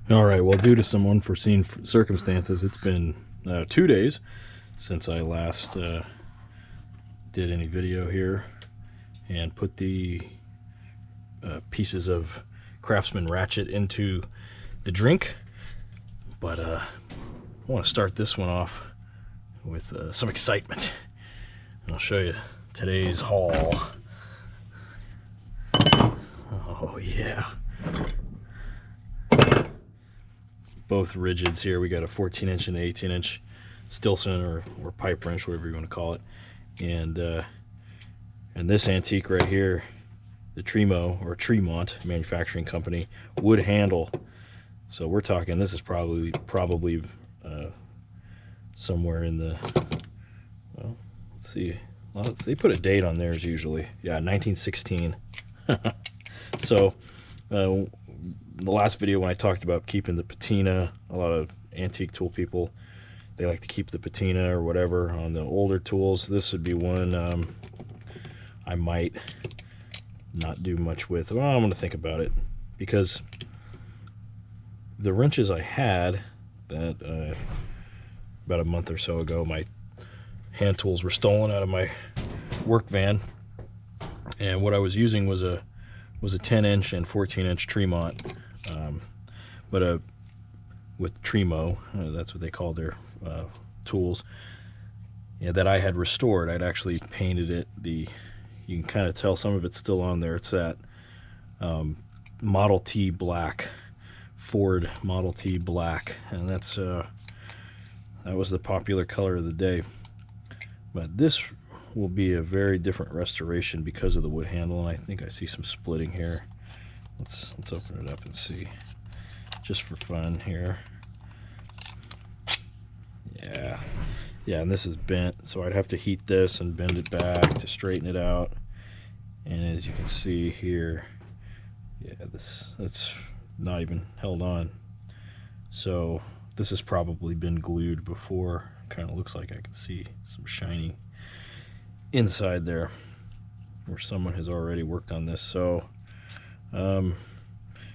All right, well, due to some unforeseen circumstances, it's been 2 days since I last did any video here and put the pieces of Craftsman Ratchet into the drink. But I want to start this one off with some excitement. And I'll show you today's haul. Oh, yeah. Both Ridgids here. We got a 14-inch and an 18-inch Stillson or pipe wrench, whatever you want to call it. And this antique right here, the Tremont Manufacturing Company wood handle. So we're talking, this is probably somewhere in the, well, let's see. Well, they put a date on theirs usually. Yeah, 1916. So the last video when I talked about keeping the patina, a lot of antique tool people, they like to keep the patina or whatever on the older tools. This would be one I might not do much with. Well, I'm going to think about it, because the wrenches I had that about a month or so ago, my hand tools were stolen out of my work van, and what I was using was a 10-inch and 14-inch Tremont, but with Tremo, that's what they call their tools, that I had restored. I'd actually painted it. You can kind of tell some of it's still on there. It's that Model T black, Ford Model T black, and that was the popular color of the day. But this will be a very different restoration because of the wood handle, and I think I see some splitting here. Let's open it up and see, just for fun here. Yeah, and this is bent, so I'd have to heat this and bend it back to straighten it out. And as you can see here, yeah, it's not even held on. So this has probably been glued before. Kind of looks like I can see some shiny inside there where someone has already worked on this. So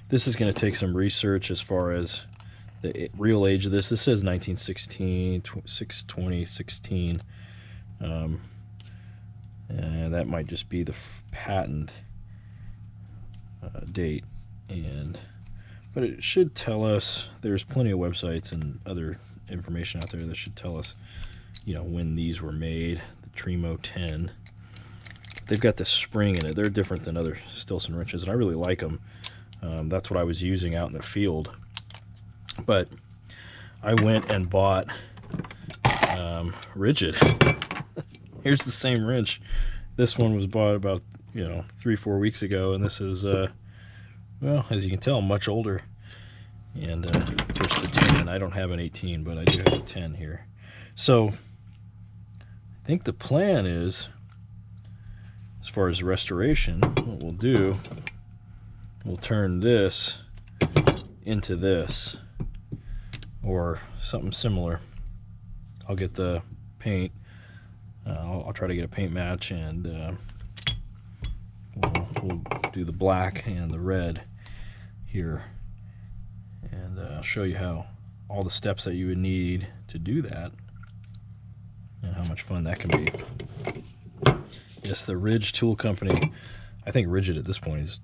this is going to take some research as far as the real age of this. This says 1916, 6/20/16, and that might just be the patent date. But it should tell us, there's plenty of websites and other information out there that should tell us, when these were made. The Tremo 10, they've got this spring in it. They're different than other Stillson wrenches, and I really like them. That's what I was using out in the field. But I went and bought Ridgid. Here's the same wrench. This one was bought about 3-4 weeks ago, and this is well, as you can tell, much older. And there's the 10. I don't have an 18, but I do have a 10 here. So I think the plan is, as far as restoration, what we'll do, we'll turn this into this, or something similar. I'll get the paint. I'll try to get a paint match, and we'll do the black and the red here, and I'll show you how all the steps that you would need to do that, and how much fun that can be. Yes, the Ridge Tool Company. I think Ridgid at this point is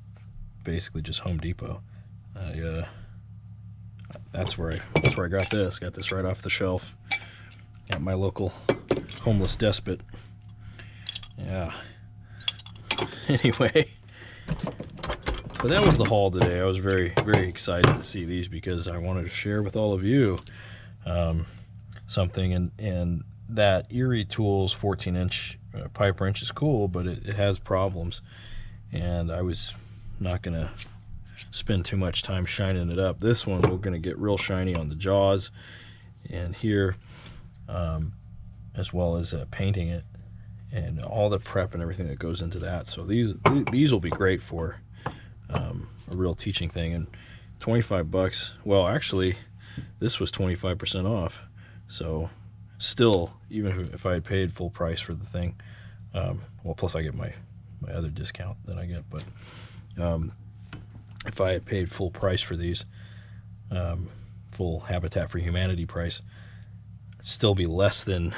basically just Home Depot. That's where I got this. Got this right off the shelf at my local Homeless Despot. Yeah. Anyway, so that was the haul today. I was very, very excited to see these, because I wanted to share with all of you something. And that Erie Tools 14-inch pipe wrench is cool, but it has problems, and I was not going to spend too much time shining it up. This one, we're going to get real shiny on the jaws and here, as well as painting it, and all the prep and everything that goes into that. So these will be great for a real teaching thing. And 25 bucks, well, actually this was 25% off, so still, even if I had paid full price for the thing, well, plus I get my other discount that I get, but if I had paid full price for these, full Habitat for Humanity price, still be less than,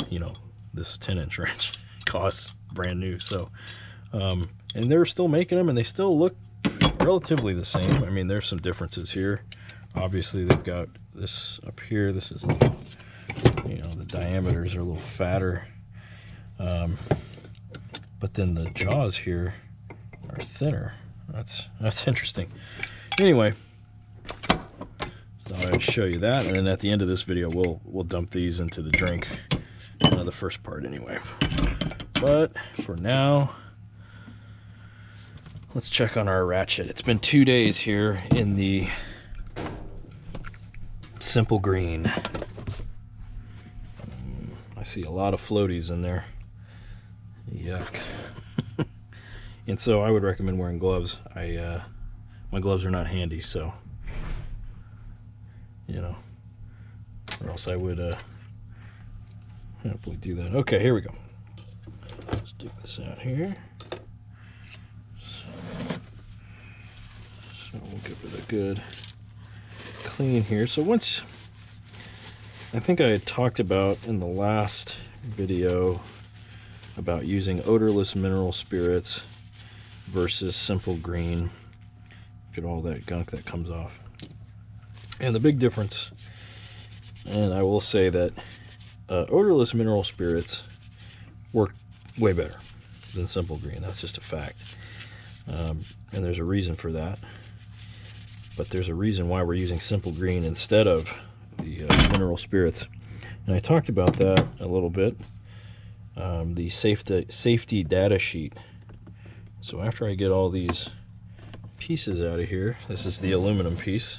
you know, this 10-inch wrench costs brand new. So and they're still making them, and they still look relatively the same. I mean, there's some differences here. Obviously they've got this up here, this is, you know, the diameters are a little fatter, but then the jaws here are thinner. That's interesting. Anyway, thought I'd show you that, and then at the end of this video we'll dump these into the drink, the first part anyway. But for now, let's check on our Ratchet. It's been 2 days here in the simple green. I see a lot of floaties in there. Yuck. And so I would recommend wearing gloves. My gloves are not handy, so, you know, or else I would happily do that. Okay, here we go. Let's dig this out here. So we'll give it a good clean here. So once, I think I had talked about in the last video about using odorless mineral spirits versus simple green. Look at all that gunk that comes off. And the big difference, and I will say that odorless mineral spirits work way better than simple green. That's just a fact. And there's a reason for that. But there's a reason why we're using simple green instead of the mineral spirits. And I talked about that a little bit. The safety data sheet. So after I get all these pieces out of here, this is the aluminum piece,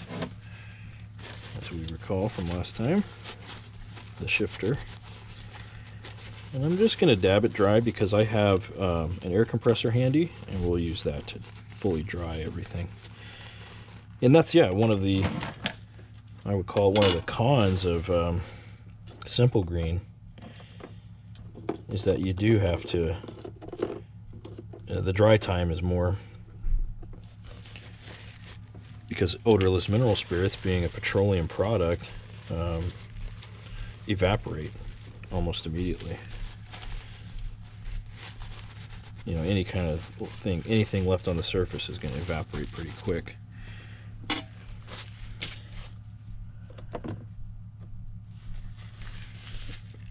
as we recall from last time, the shifter. And I'm just going to dab it dry because I have an air compressor handy, and we'll use that to fully dry everything. And that's, yeah, one of the, I would call one of the cons of simple green, is that you do have to, the dry time is more, because odorless mineral spirits, being a petroleum product, evaporate almost immediately. You know, any kind of thing, anything left on the surface is going to evaporate pretty quick.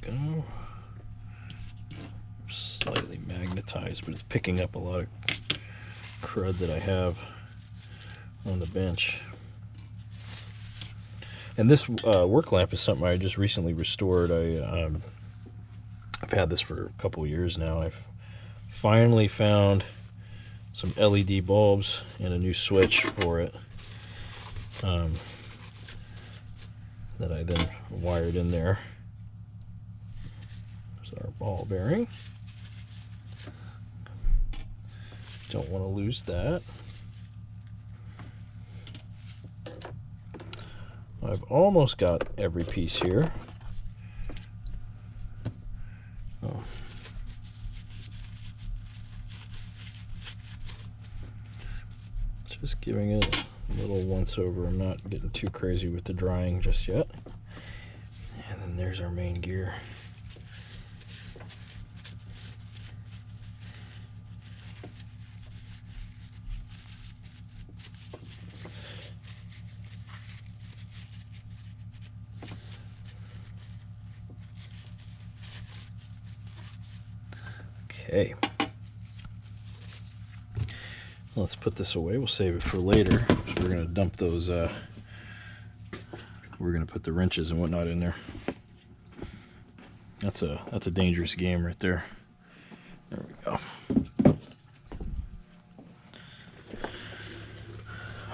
Go. Slightly magnetized, but it's picking up a lot of crud that I have on the bench. And this work lamp is something I just recently restored. I've had this for a couple years now. I've finally found some LED bulbs and a new switch for it that I then wired in there. There's our ball bearing. Don't want to lose that. I've almost got every piece here. Oh. Just giving it a little once over. I'm not getting too crazy with the drying just yet. And then there's our main gear. Okay, let's put this away. We'll save it for later. So we're going to dump those, we're going to put the wrenches and whatnot in there. That's a dangerous game right there. There we go.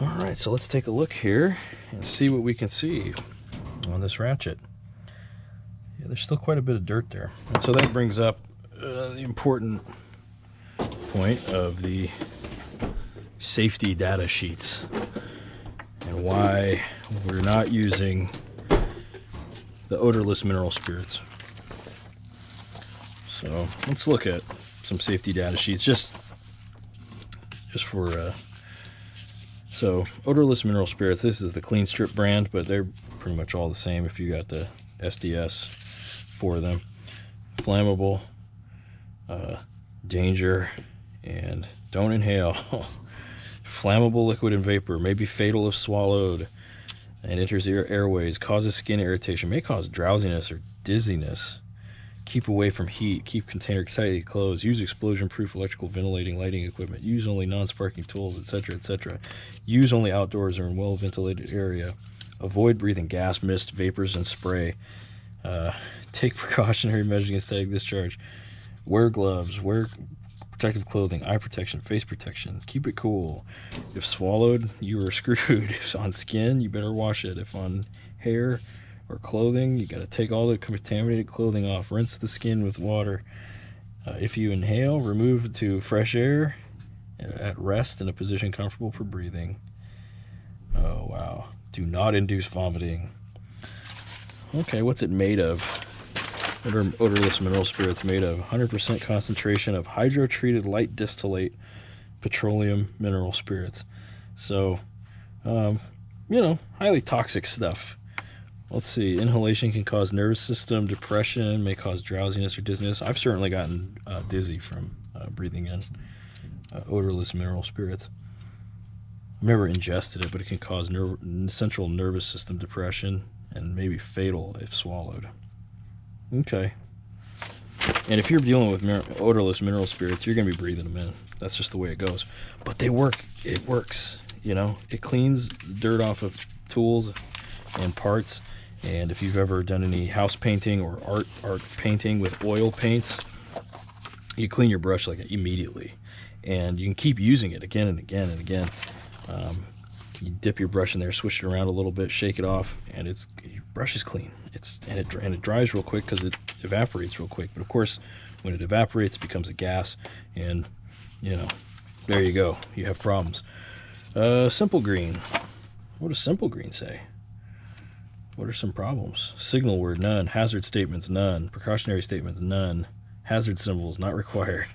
All right, so let's take a look here and see what we can see on this Ratchet. Yeah, there's still quite a bit of dirt there. And so that brings up the important point of the safety data sheets and why we're not using the odorless mineral spirits. So let's look at some safety data sheets just for So odorless mineral spirits. This is the Clean Strip brand, but they're pretty much all the same if you got the SDS for them. Flammable, danger, and don't inhale. Flammable liquid and vapor, may be fatal if swallowed, and enters airways, causes skin irritation, may cause drowsiness or dizziness. Keep away from heat, keep container tightly closed, use explosion-proof electrical ventilating lighting equipment, use only non-sparking tools, etc., etc. Use only outdoors or in well-ventilated area. Avoid breathing gas, mist, vapors, and spray. Take precautionary measures against static discharge. Wear gloves, wear protective clothing, eye protection, face protection. Keep it cool. If swallowed, you are screwed. If on skin, you better wash it. If on hair or clothing, you got to take all the contaminated clothing off. Rinse the skin with water. If you inhale, remove to fresh air at rest in a position comfortable for breathing. Oh, wow. Do not induce vomiting. Okay, what's it made of? What are odorless mineral spirits made of? 100% concentration of hydro-treated light distillate petroleum mineral spirits. So, highly toxic stuff. Let's see. Inhalation can cause nervous system depression, may cause drowsiness or dizziness. I've certainly gotten dizzy from breathing in odorless mineral spirits. I've never ingested it, but it can cause central nervous system depression and maybe fatal if swallowed. Okay. And if you're dealing with odorless mineral spirits, you're going to be breathing them in. That's just the way it goes. But they work. It works. It cleans dirt off of tools and parts. And if you've ever done any house painting or art painting with oil paints, you clean your brush like immediately. And you can keep using it again and again and again. You dip your brush in there, switch it around a little bit, shake it off, and your brush is clean. And it dries real quick because it evaporates real quick. But of course, when it evaporates, it becomes a gas, and there you go. You have problems. Simple green. What does simple green say? What are some problems? Signal word, none. Hazard statements, none. Precautionary statements, none. Hazard symbols, not required.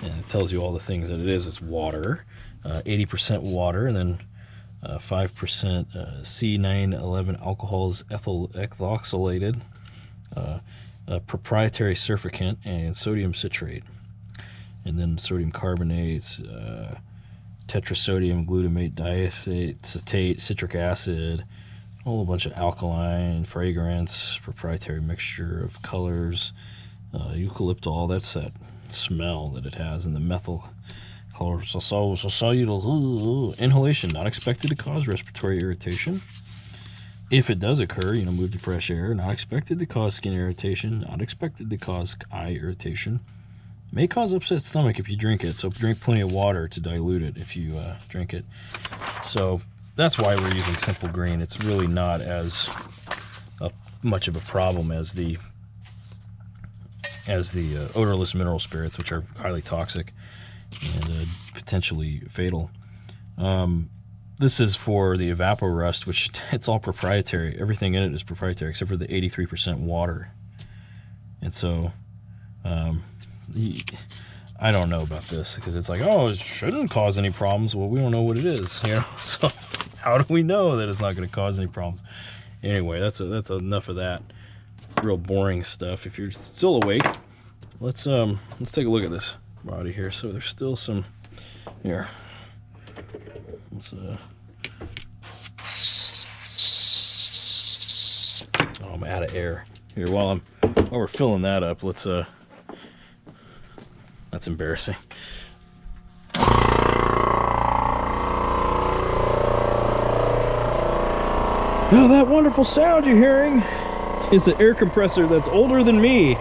And it tells you all the things that it is. It's water, 80% water, and then 5% C911 alcohols ethoxylated, proprietary surfactant, and sodium citrate. And then sodium carbonates, tetrasodium glutamate diacetate, citric acid, a whole bunch of alkaline, fragrance, proprietary mixture of colors, eucalyptol, that's that smell that it has, and the methyl inhalation, not expected to cause respiratory irritation. If it does occur, move to fresh air. Not expected to cause skin irritation, not expected to cause eye irritation. May cause upset stomach if you drink it, so drink plenty of water to dilute it if you drink it. So that's why we're using simple green. It's really not as much of a problem as the odorless mineral spirits, which are highly toxic and potentially fatal. This is for the evaporust, which it's all proprietary. Everything in it is proprietary except for the 83% water. And so I don't know about this because it's like, oh, it shouldn't cause any problems. Well, we don't know what it is, so how do we know that it's not going to cause any problems? Anyway, that's enough of that real boring stuff. If you're still awake, let's take a look at this body here. So there's still some here. Let's oh, I'm out of air here. While we're filling that up, let's that's embarrassing. Now that wonderful sound you're hearing is the air compressor that's older than me.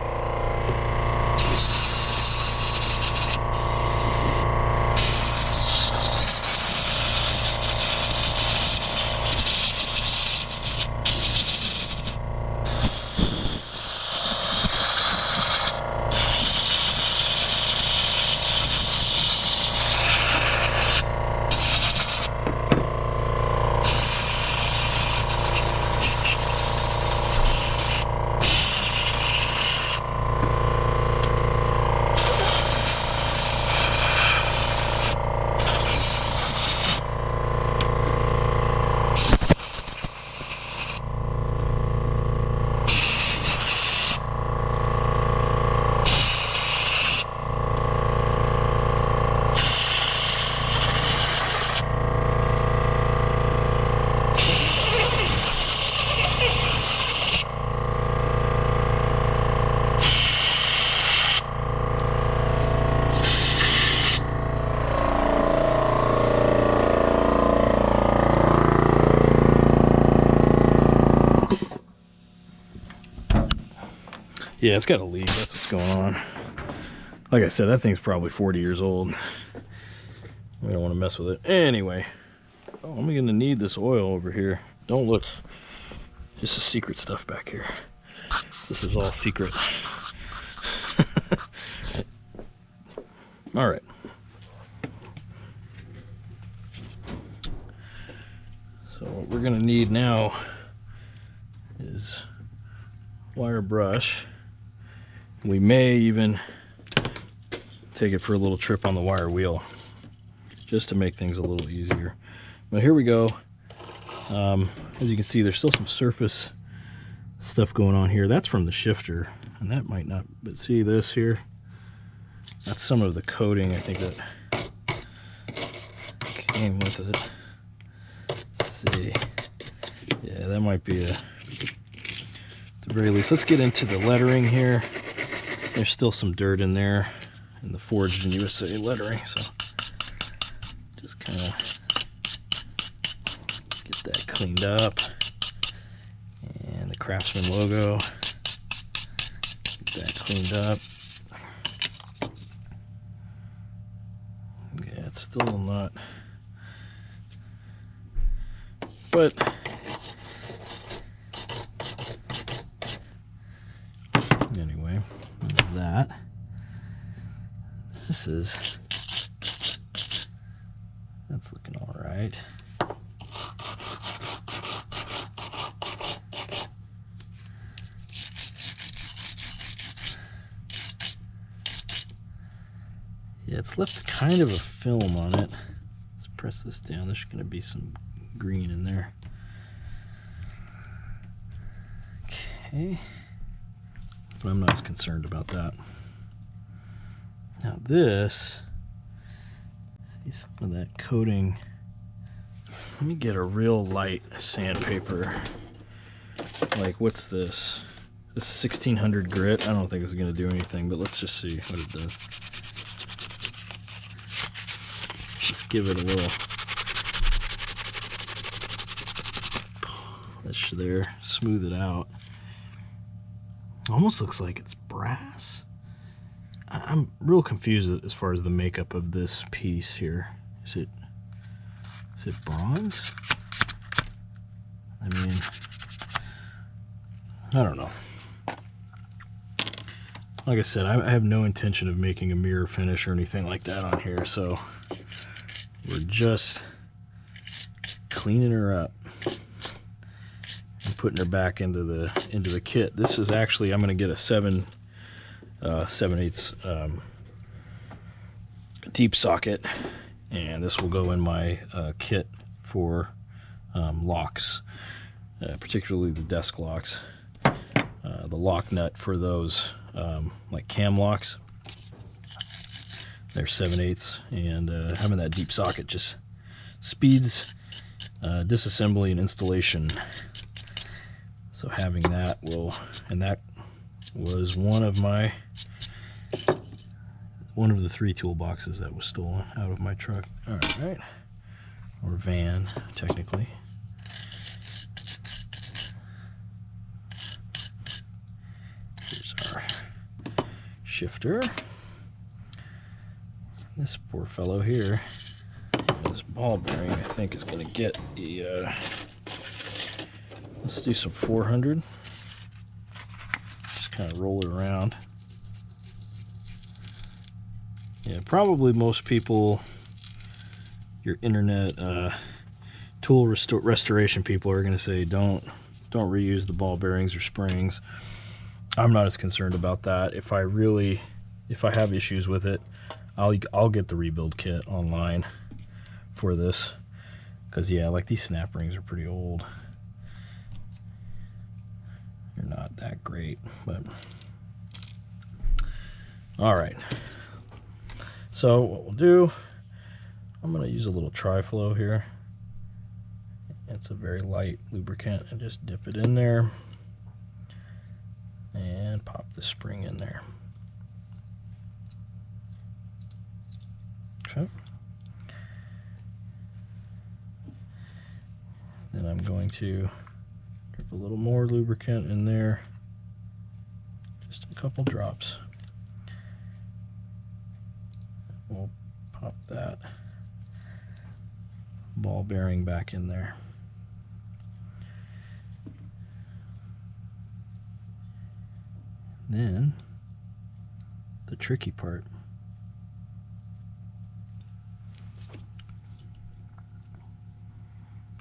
Yeah, it's got a leak. That's what's going on. Like I said, that thing's probably 40 years old. We don't want to mess with it. Anyway, oh, I'm going to need this oil over here. Don't look. Just the secret stuff back here. This is all secret. All right. So what we're going to need now is wire brush. We may even take it for a little trip on the wire wheel just to make things a little easier. But here we go. As you can see, there's still some surface stuff going on here. That's from the shifter, and that might not, but see this here? That's some of the coating, I think, that came with it. Let's see. Yeah, that might be at the very least. Let's get into the lettering here. There's still some dirt in there in the Forged in USA lettering, so just kind of get that cleaned up. And the Craftsman logo, get that cleaned up. Yeah, it's still not, but anyway, that. This is, that's looking all right. Yeah, it's left kind of a film on it. Let's press this down. There's going to be some green in there. Okay. But I'm not as concerned about that. Now this, see some of that coating. Let me get a real light sandpaper. Like, what's this? This is 1600 grit. I don't think it's going to do anything, but let's just see what it does. Just give it a little push there, smooth it out. Almost looks like it's brass. I'm real confused as far as the makeup of this piece here. Is it bronze? I mean, I don't know. Like I said, I have no intention of making a mirror finish or anything like that on here, so we're just cleaning her up and putting her back into the kit. This is actually, I'm going to get a 7/8 deep socket, and this will go in my kit for locks, particularly the desk locks. The lock nut for those like cam locks, they're 7/8, and having that deep socket just speeds disassembly and installation. So having that will, and that was one of the 3 toolboxes that was stolen out of my truck. All right, or van, technically. Here's our shifter. This poor fellow here, this ball bearing, I think is going to get the. Let's do some 400. Just kind of roll it around. Yeah, probably most people, your internet tool restoration people, are going to say don't reuse the ball bearings or springs. I'm not as concerned about that. If I have issues with it, I'll get the rebuild kit online for this, because yeah, like these snap rings are pretty old. They're not that great, but all right. So what we'll do, I'm going to use a little tri-flow here. It's a very light lubricant, and just dip it in there and pop the spring in there. Okay. Then I'm going to drip a little more lubricant in there, Just a couple drops. We'll pop that ball bearing back in there. Then the tricky part.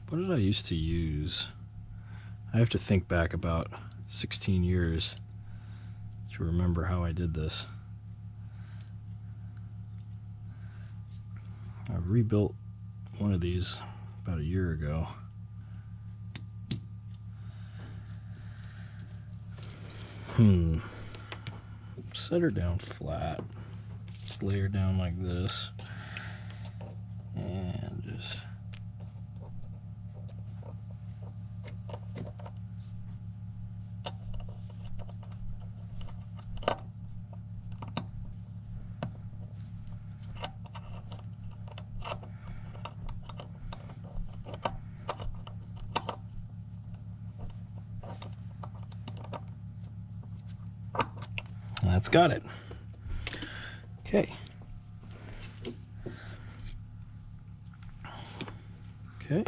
What did I used to use? I have to think back about 16 years to remember how I did this. I rebuilt one of these about a year ago. Set her down flat. Just lay her down like this. And just that's got it. Okay. Okay.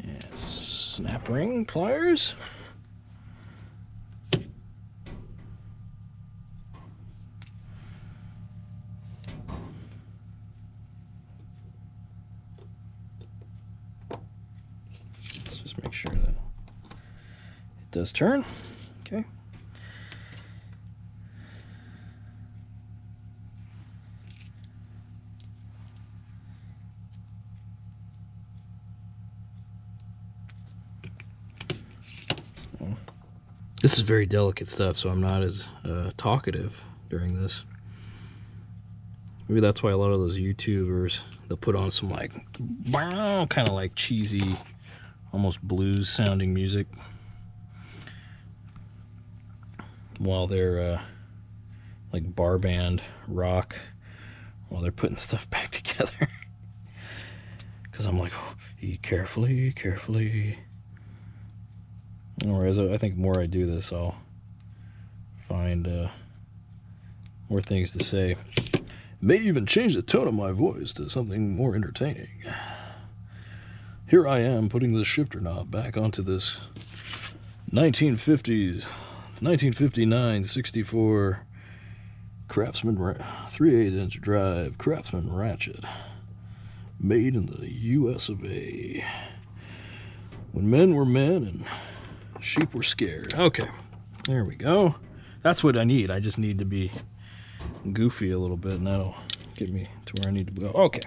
And snap ring pliers. Let's just make sure that it does turn. Okay. This is very delicate stuff, so I'm not as talkative during this. Maybe that's why a lot of those YouTubers, they'll put on some like, kind of like cheesy, almost blues sounding music while they're like bar band rock, while they're putting stuff back together. Because I'm like, oh, eat carefully, carefully. Whereas I think the more I do this, I'll find more things to say. May even change the tone of my voice to something more entertaining. Here I am putting the shifter knob back onto this 1959 64 Craftsman 3/8-inch drive Craftsman Ratchet, made in the US of A. When men were men and sheep were scared. Okay, there we go. That's what I need. I just need to be goofy a little bit, and that'll get me to where I need to go. Okay.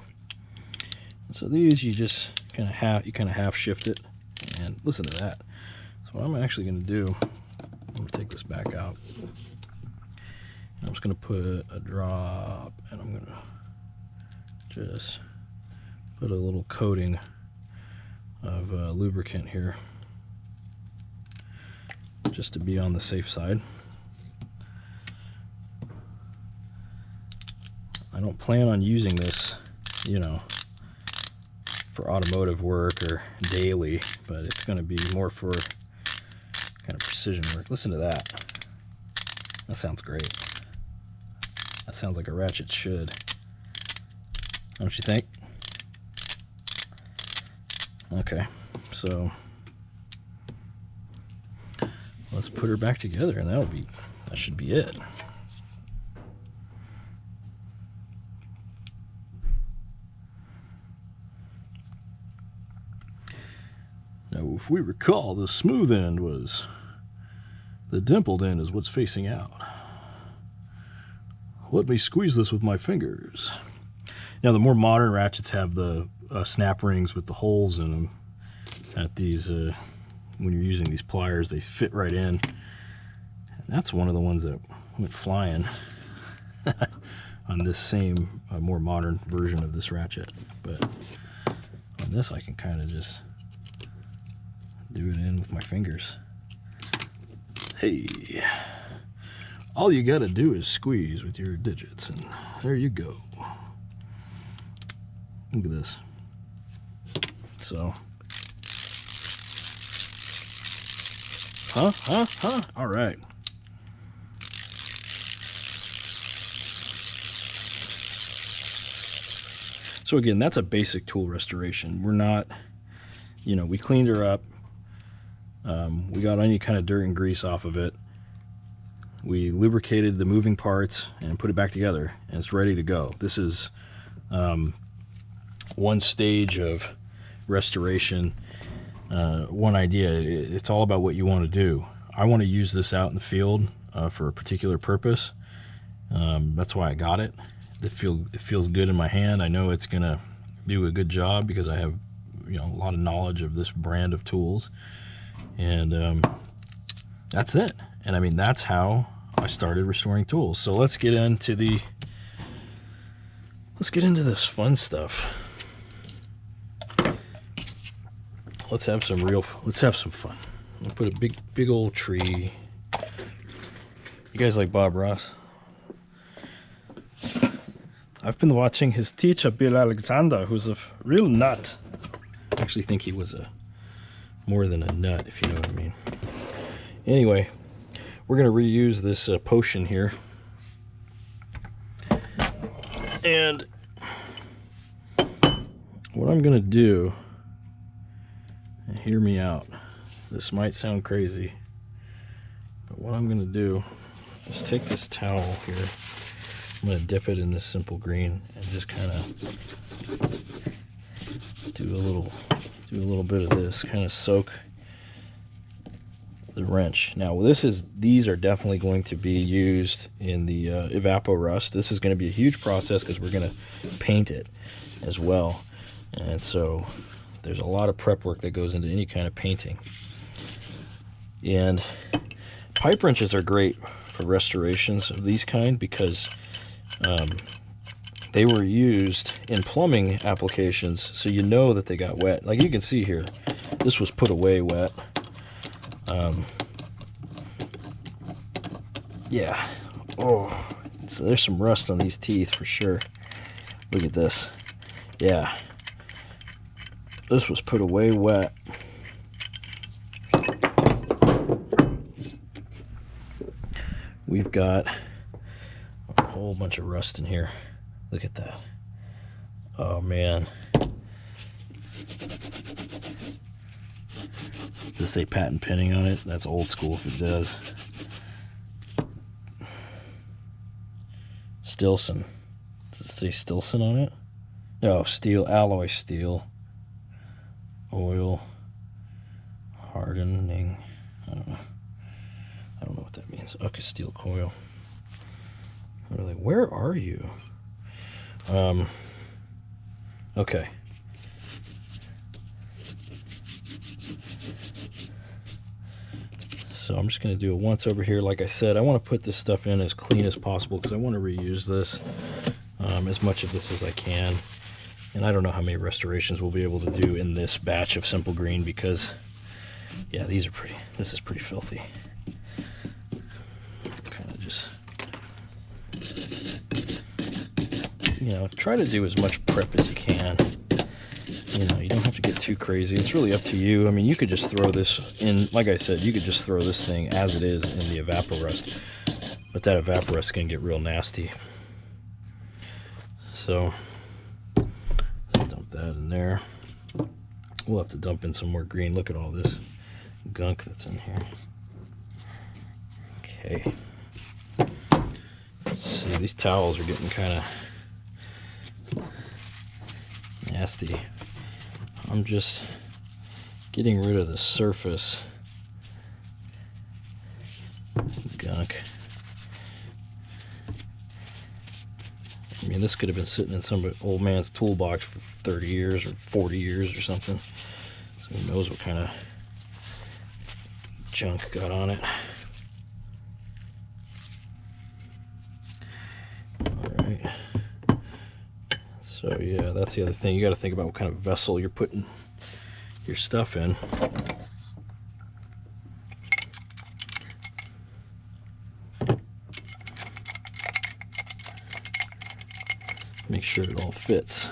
So these you just kind of half shift it, and listen to that. So what I'm actually going to do, I'm going to take this back out. I'm just going to put a drop, and I'm going to just put a little coating of lubricant here, just to be on the safe side. I don't plan on using this, you know, for automotive work or daily, but it's going to be more for kind of precision work. Listen to that. That sounds great. That sounds like a Ratchet should. Don't you think? Okay, so let's put her back together, and that should be it. Now, if we recall, the smooth end was, the dimpled end is what's facing out. Let me squeeze this with my fingers. Now, the more modern ratchets have the snap rings with the holes in them. At these, when you're using these pliers, they fit right in. And that's one of the ones that went flying on this same more modern version of this ratchet. But on this, I can kind of just do it in with my fingers. Hey, all you gotta do is squeeze with your digits, and there you go. Look at this. So, all right. So again, that's a basic tool restoration. We're not, you know, we cleaned her up. We got any kind of dirt and grease off of it. We lubricated the moving parts and put it back together, and it's ready to go. This is one stage of restoration, one idea. It's all about what you want to do. I want to use this out in the field for a particular purpose. That's why I got it. It feels good in my hand. I know it's gonna do a good job because I have, you know, a lot of knowledge of this brand of tools, and that's it. And I mean, that's how I started restoring tools. So let's get into this fun stuff. Let's have some fun. I'll put a big old tree. You guys like Bob Ross? I've been watching his teacher, Bill Alexander, who's a real nut. I actually think he was more than a nut, if you know what I mean. Anyway, we're going to reuse this potion here. And what I'm going to do, and hear me out, this might sound crazy, but what I'm going to do is take this towel here. I'm going to dip it in this simple green and just kind of do a little bit of this, kind of soak the wrench. Now these are definitely going to be used in the evapor rust. This is going to be a huge process because we're going to paint it as well, and so there's a lot of prep work that goes into any kind of painting. And pipe wrenches are great for restorations of these kind because they were used in plumbing applications, so you know that they got wet. Like you can see here, this was put away wet. Yeah. Oh, so there's some rust on these teeth for sure. Look at this. Yeah. This was put away wet. We've got a whole bunch of rust in here. Look at that. Oh man. Does this say patent pinning on it? That's old school if it does. Stillson. Does it say Stillson on it? No, steel, alloy steel. Oil. Hardening. I don't know what that means. Okay, steel coil. Really, where are you? Okay. So I'm just going to do it once over here. Like I said, I want to put this stuff in as clean as possible because I want to reuse this, as much of this as I can. And I don't know how many restorations we'll be able to do in this batch of simple green because, yeah, this is pretty filthy. Kind of just, you know, try to do as much prep as you can. You know, you don't have to get too crazy. It's really up to you. I mean, you could just throw this in, like I said, you could just throw this thing as it is in the evapor rust. But that evapor rust can get real nasty. So, let's dump that in there. We'll have to dump in some more green. Look at all this gunk that's in here. Okay. Let's see, these towels are getting kind of nasty. I'm just getting rid of the surface gunk. I mean, this could have been sitting in some old man's toolbox for 30 years or 40 years or something. So who knows what kind of junk got on it. Alright. So yeah, that's the other thing. You got to think about what kind of vessel you're putting your stuff in. Make sure it all fits.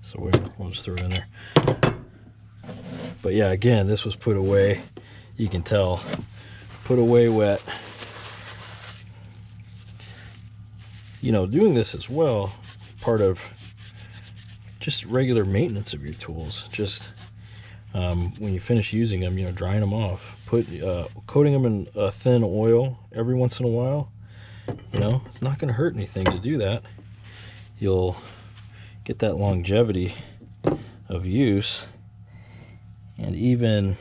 So we'll just throw it in there. But yeah, again, this was put away. You can tell, put away wet. You know, doing this as well, part of just regular maintenance of your tools. Just when you finish using them, you know, drying them off, coating them in a thin oil every once in a while. You know, it's not going to hurt anything to do that. You'll get that longevity of use, and even,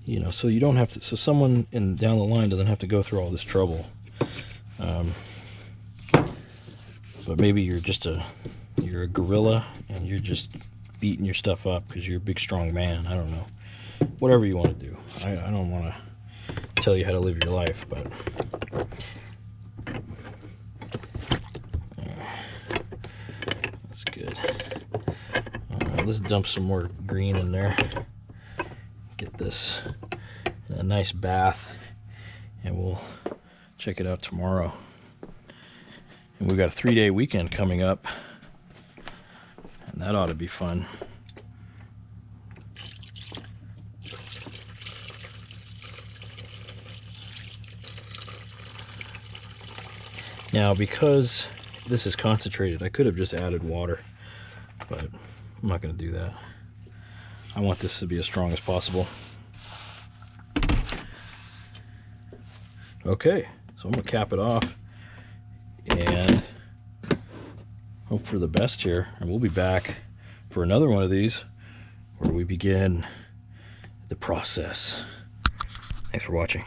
you know, so you don't have to, so someone down the line doesn't have to go through all this trouble. But maybe you're a gorilla and you're just beating your stuff up because you're a big strong man. I don't know, whatever you want to do. I don't want to tell you how to live your life, but that's good. Let's dump some more green in there. Get this a nice bath, and we'll check it out tomorrow. And we've got a 3-day weekend coming up, and that ought to be fun. Now, because this is concentrated, I could have just added water, but I'm not going to do that. I want this to be as strong as possible. Okay, so I'm going to cap it off and hope for the best here, and we'll be back for another one of these where we begin the process. Thanks for watching.